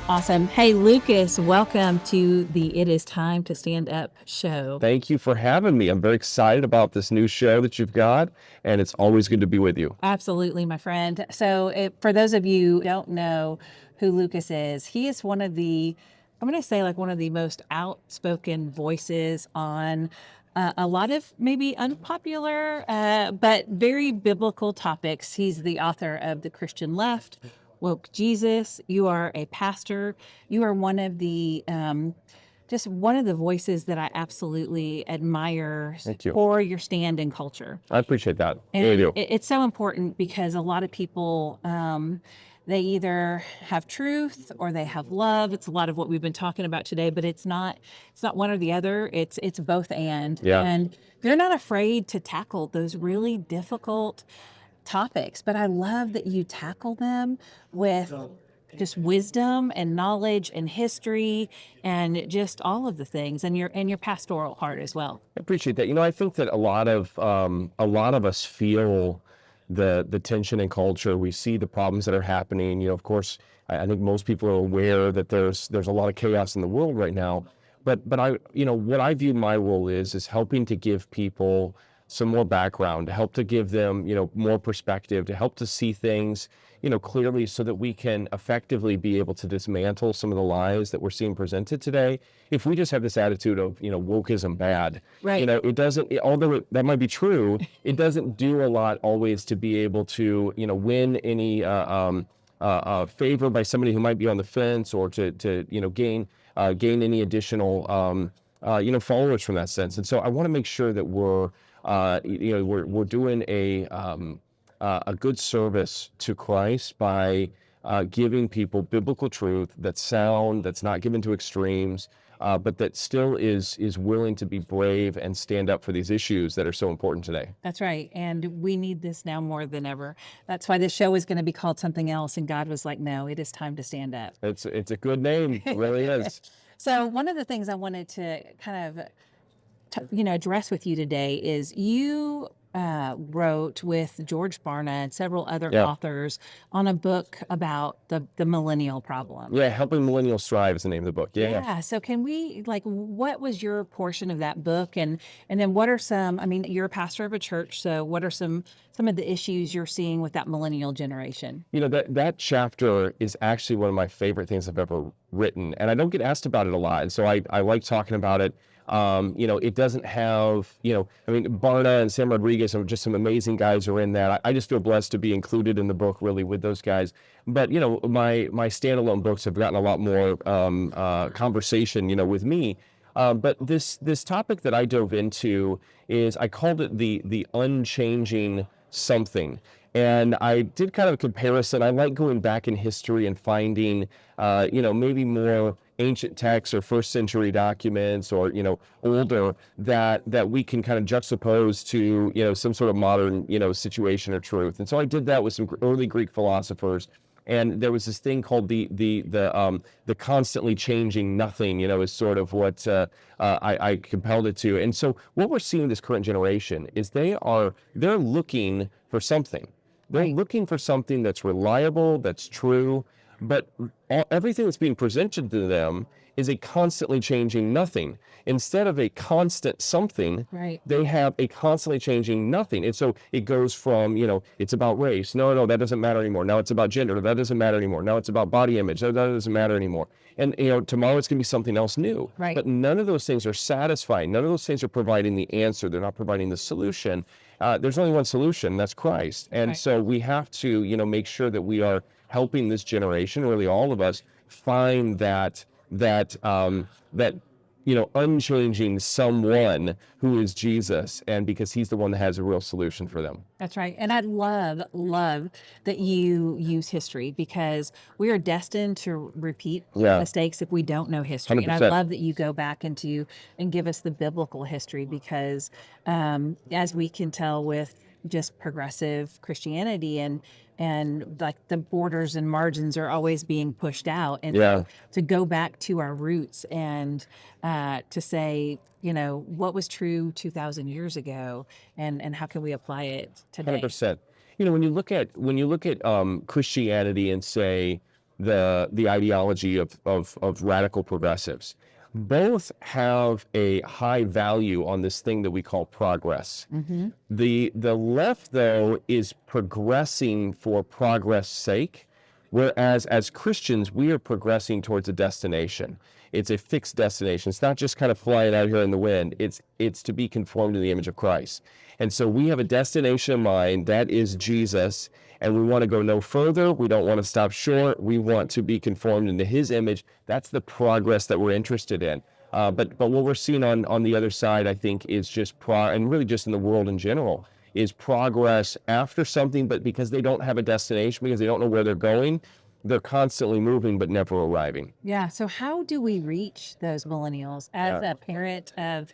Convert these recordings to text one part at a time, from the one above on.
Awesome. Hey, Lucas, welcome to the It Is Time to Stand Up show. Thank you for having me. I'm very excited about this new show that you've got, and it's always good to be with you. Absolutely, my friend. So, for those of you who don't know who Lucas is, he is one of the, I'm going to say, like one of the most outspoken voices on a lot of maybe unpopular, but very biblical topics. He's the author of The Christian Left, Woke Jesus. You are a pastor. You are one of the just one of the voices that I absolutely admire Thank you. for your stand in culture. I appreciate that. And Really do. it's so important because a lot of people, they either have truth or they have love. It's a lot of what we've been talking about today, but it's not one or the other. It's both Yeah. and they're not afraid to tackle those really difficult topics. But I love that you tackle them with just wisdom and knowledge and history and just all of the things and your pastoral heart as well. I appreciate that. I think that a lot of us feel the tension in culture. We see the problems that are happening. Of course, I think most people are aware that there's a lot of chaos in the world right now. But what I view my role is helping to give people some more background, to help to give them, more perspective, to help to see things, clearly so that we can effectively be able to dismantle some of the lies that we're seeing presented today. If we just have this attitude of, wokeism bad, Right. it doesn't, although that might be true, it doesn't do a lot always to be able to, win any favor by somebody who might be on the fence, or to gain any additional followers from that sense. And so I want to make sure that we're doing a good service to Christ by giving people biblical truth that's sound, that's not given to extremes, but that still is willing to be brave and stand up for these issues that are so important today. That's right. And we need this now more than ever. That's why this show is going to be called something else. And God was like, no, it is time to stand up. It's a good name, it really is. So, one of the things I wanted to kind of address with you today is you wrote with George Barna and several other Yeah. authors on a book about the millennial problem. Yeah, Helping Millennials Thrive is the name of the book. Yeah. So can we what was your portion of that book, and then what are some? I mean, you're a pastor of a church, so what are some of the issues you're seeing with that millennial generation? That chapter is actually one of my favorite things I've ever written, and I don't get asked about it a lot, and so I like talking about it. It doesn't have, Barna and Sam Rodriguez are just some amazing guys who are in that. I just feel blessed to be included in the book, really, with those guys. But, my standalone books have gotten a lot more conversation, with me. But this topic that I dove into I called it the unchanging something. And I did kind of a comparison. I like going back in history and finding, maybe more ancient texts or first century documents, or, older, that we can kind of juxtapose to, some sort of modern, situation or truth. And so I did that with some early Greek philosophers. And there was this thing called the constantly changing nothing, is sort of what I compelled it to. And so what we're seeing in this current generation is they're looking for something. They're Right. looking for something that's reliable, that's true, but everything that's being presented to them is a constantly changing nothing. Instead of a constant something, Right. they have a constantly changing nothing. And so it goes from, it's about race. No, that doesn't matter anymore. Now it's about gender. That doesn't matter anymore. Now it's about body image. That doesn't matter anymore. And, tomorrow it's going to be something else new. Right. But none of those things are satisfying. None of those things are providing the answer. They're not providing the solution. There's only one solution, that's Christ. And Right. so we have to, make sure that we are helping this generation, really all of us, find that unchanging someone who is Jesus, and because he's the one that has a real solution for them. That's right. And I love that you use history, because we are destined to repeat Yeah. mistakes if we don't know history. And I 100%. love that you go back and give us the biblical history, because as we can tell with just progressive Christianity, and like the borders and margins are always being pushed out. And Yeah. to go back to our roots and to say, what was true 2,000 years ago, and how can we apply it today? 100%. When you look at Christianity and say, the ideology of radical progressives. Both have a high value on this thing that we call progress. The left, though, is progressing for progress' sake, whereas as Christians, we are progressing towards a destination. It's a fixed destination. It's not just kind of flying out here in the wind. It's to be conformed to the image of Christ. And so we have a destination in mind, that is Jesus, and we want to go no further. We don't want to stop short. We want to be conformed into his image. That's the progress that we're interested in. But what we're seeing on the other side, I think, is just and really just in the world in general, is progress after something, but because they don't have a destination, because they don't know where they're going, they're constantly moving but never arriving. Yeah. So how do we reach those millennials as Yeah. a parent of,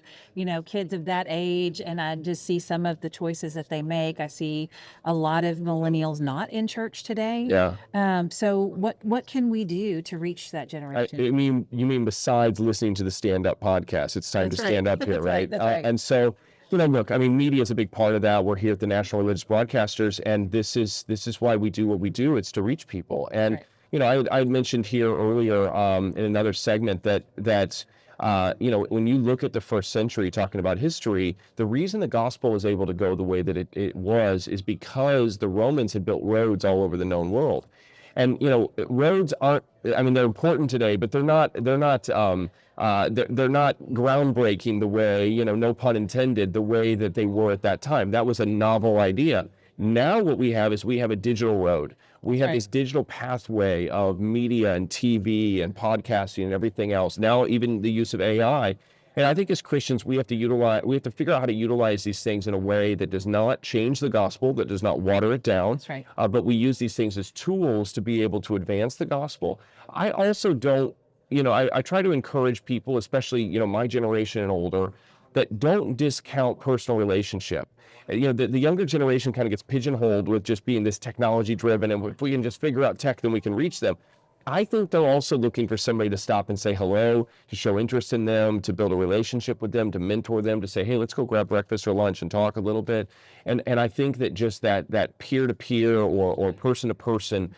kids of that age? And I just see some of the choices that they make. I see a lot of millennials not in church today. Yeah. So what can we do to reach that I generation? mean, you mean besides listening to the Stand Up podcast, it's time That's to right. stand up here, That's right. right? That's right. And so, look, I mean, media is a big part of that. We're here at the National Religious Broadcasters, and this is why we do what we do. It's to reach people. And Right. I mentioned here earlier in another segment that when you look at the first century, talking about history, the reason the gospel was able to go the way that it was is because the Romans had built roads all over the known world. And roads aren't. I mean, they're important today, but they're not. They're not groundbreaking the way, no pun intended, the way that they were at that time. That was a novel idea. Now what we have is we have a digital road. We have Right. this digital pathway of media and TV and podcasting and everything else. Now even the use of AI. And I think as Christians, we have to figure out how to utilize these things in a way that does not change the gospel, that does not water it down. That's right. But we use these things as tools to be able to advance the gospel. I also don't, I try to encourage people, especially, my generation and older, that don't discount personal relationship. The younger generation kind of gets pigeonholed with just being this technology driven, and if we can just figure out tech, then we can reach them. I think they're also looking for somebody to stop and say hello, to show interest in them, to build a relationship with them, to mentor them, to say, hey, let's go grab breakfast or lunch and talk a little bit. And I think that just that peer-to-peer or person-to-person,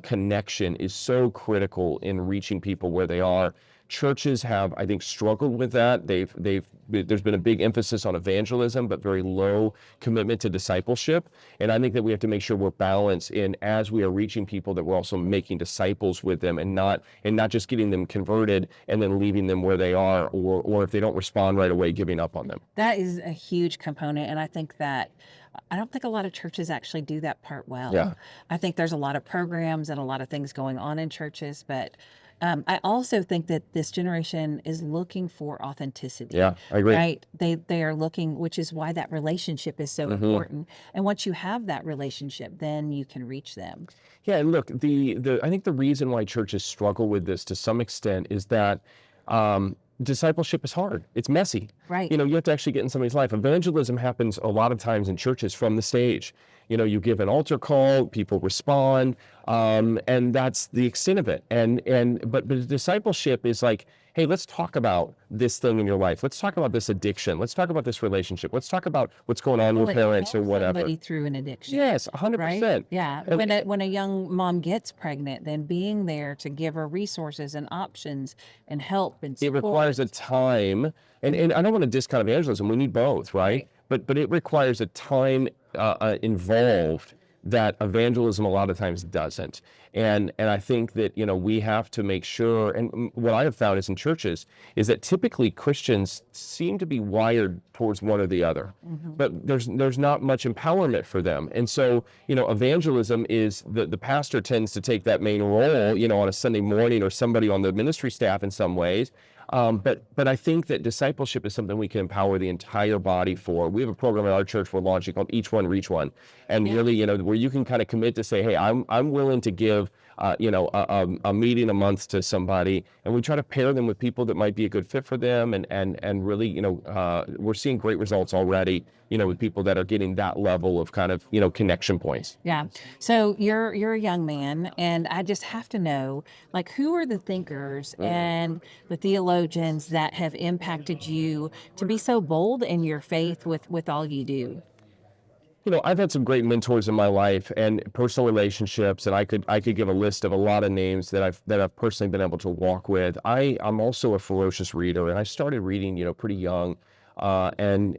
connection is so critical in reaching people where they are. Churches have, I think, struggled with that. There's been a big emphasis on evangelism, but very low commitment to discipleship. And I think that we have to make sure we're balanced in, as we are reaching people, that we're also making disciples with them, and not just getting them converted and then leaving them where they are, or if they don't respond right away, giving up on them. That is a huge component. And I don't think a lot of churches actually do that part well. Yeah. I think there's a lot of programs and a lot of things going on in churches, but I also think that this generation is looking for authenticity. Yeah, I agree. Right? They are looking, which is why that relationship is so important. And once you have that relationship, then you can reach them. Yeah, and look, I think the reason why churches struggle with this to some extent is that discipleship is hard. It's messy. Right. You have to actually get in somebody's life. Evangelism happens a lot of times in churches from the stage. You give an altar call, people respond, and that's the extent of it. But discipleship is like, hey, let's talk about this thing in your life. Let's talk about this addiction. Let's talk about this relationship. Let's talk about what's going on with Well, parents or help whatever. somebody through an addiction. Yes, Right? 100%. Yeah. And- When a young mom gets pregnant, then being there to give her resources and options and help and It support. requires a time, and I don't want to discount evangelism. We need both, right? But it requires a time involved that evangelism a lot of times doesn't. And I think that we have to make sure. And what I have found is in churches is that typically Christians seem to be wired towards one or the other, but there's not much empowerment for them. And so evangelism is the pastor tends to take that main role on a Sunday morning, or somebody on the ministry staff in some ways. But I think that discipleship is something we can empower the entire body for. We have a program at our church we're launching called Each One Reach One, and really, where you can kind of commit to say, hey, I'm willing to give, a meeting a month to somebody, and we try to pair them with people that might be a good fit for them, and really, we're seeing great results already, with people that are getting that level of kind of, connection points. Yeah. So you're a young man, and I just have to know, like, who are the thinkers and the theologians that have impacted you to be so bold in your faith with all you do? I've had some great mentors in my life and personal relationships, and I could give a list of a lot of names that I've personally been able to walk with. I'm also a ferocious reader, and I started reading, pretty young. And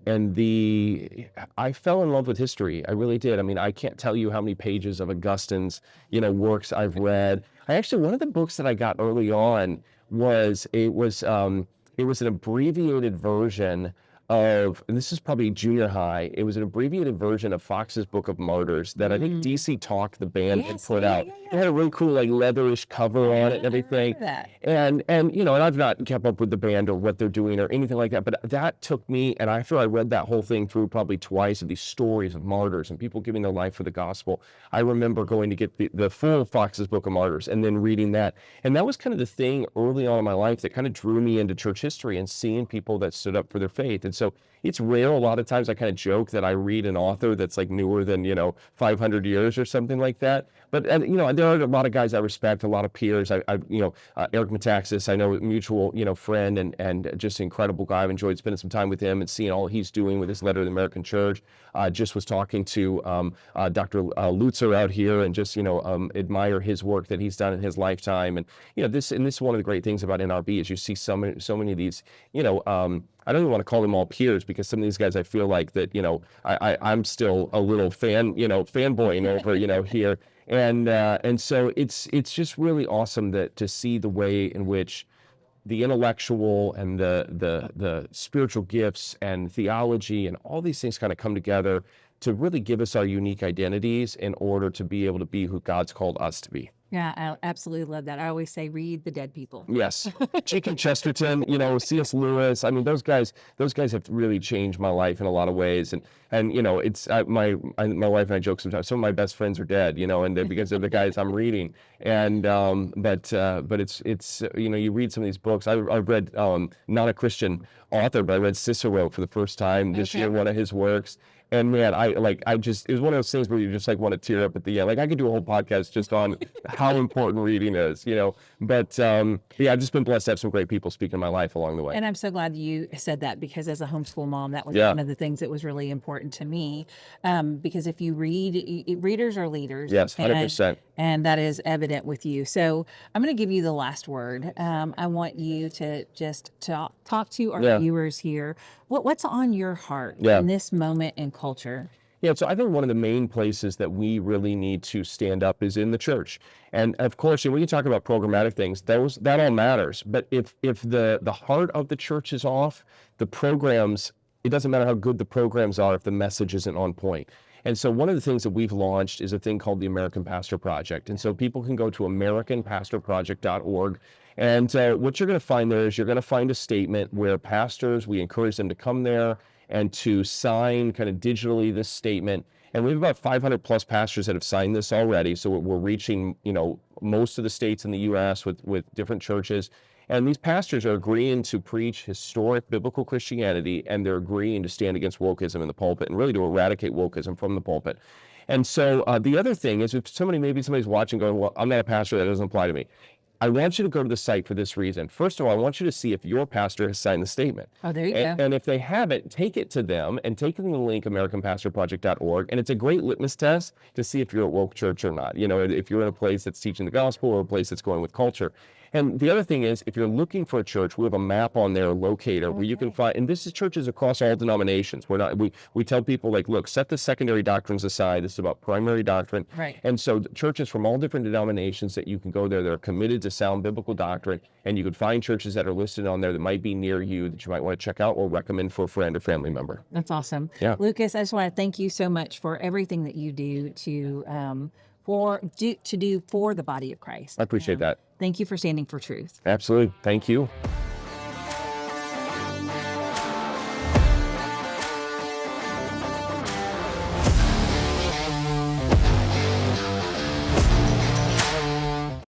I fell in love with history. I really did. I mean, I can't tell you how many pages of Augustine's, works I've read. One of the books that I got early on it was an abbreviated version and this is probably junior high. It was an abbreviated version of Fox's Book of Martyrs that I think DC Talk, the band, had Yes, put yeah, out. yeah, It yeah. had a really cool, like, leatherish cover on it and I everything. remember that. And I've not kept up with the band or what they're doing or anything like that, but that took me, and after I read that whole thing through probably twice, of these stories of martyrs and people giving their life for the gospel, I remember going to get the full Fox's Book of Martyrs and then reading that. And that was kind of the thing early on in my life that kind of drew me into church history and seeing people that stood up for their faith. And so it's rare. A lot of times I kind of joke that I read an author that's like newer than, 500 years or something like that. But, there are a lot of guys I respect, a lot of peers. Eric Metaxas, I know, a mutual, friend and just an incredible guy. I've enjoyed spending some time with him and seeing all he's doing with his letter to the American church. Just was talking to Dr. Lutzer out here and just, admire his work that he's done in his lifetime. And, this is one of the great things about NRB is you see so many of these, I don't even want to call them all peers because some of these guys I feel like that, I'm still a little fanboying over, here. And so it's just really awesome to see the way in which the intellectual and the spiritual gifts and theology and all these things kind of come together to really give us our unique identities in order to be able to be who God's called us to be. Yeah, I absolutely love that. I always say, read the dead people. Yes. G.K. Chesterton, C.S. Lewis. I mean, those guys have really changed my life in a lot of ways. And it's my wife and I joke sometimes, some of my best friends are dead, and because of the guys I'm reading. And, but it's you read some of these books. I read, not a Christian author, but I read Cicero for the first time this year, one of his works. And man, it was one of those things where you just want to tear up at the end. Like I could do a whole podcast just on how important reading is, But I've just been blessed to have some great people speak in my life along the way. And I'm so glad you said that because as a homeschool mom, that was Yeah. one of the things that was really important to me. Because if you read, readers are leaders. Yes, 100%. And that is evident with you. So I'm going to give you the last word. I want you to just talk to our viewers here. What's on your heart in this moment in culture? Yeah, so I think one of the main places that we really need to stand up is in the church. And of course, when you talk about programmatic things, that all matters. But if the heart of the church is off, the programs, it doesn't matter how good the programs are if the message isn't on point. And so one of the things that we've launched is a thing called the American Pastor Project. And so people can go to americanpastorproject.org. And what you're going to find there is you're going to find a statement where pastors, we encourage them to come there and to sign kind of digitally this statement. And we have about 500 plus pastors that have signed this already. So we're reaching, most of the states in the U.S. with different churches. And these pastors are agreeing to preach historic biblical Christianity, and they're agreeing to stand against wokeism in the pulpit and really to eradicate wokeism from the pulpit. And so the other thing is if somebody's watching going, well, I'm not a pastor, that doesn't apply to me. I want you to go to the site for this reason. First of all, I want you to see if your pastor has signed the statement. Oh, there you go. And if they haven't, take it to them and take them to the link, americanpastorproject.org. And it's a great litmus test to see if you're at woke church or not. If you're in a place that's teaching the gospel or a place that's going with culture. And the other thing is, if you're looking for a church, we have a map on there, locator, where you can find, and this is churches across all denominations. We tell people, look, set the secondary doctrines aside. This is about primary doctrine. Right. And so churches from all different denominations that you can go there that are committed to sound biblical doctrine, and you could find churches that are listed on there that might be near you that you might want to check out or recommend for a friend or family member. That's awesome. Yeah. Lucas, I just want to thank you so much for everything that you do to do for the body of Christ. I appreciate that. Thank you for standing for truth. Absolutely. Thank you.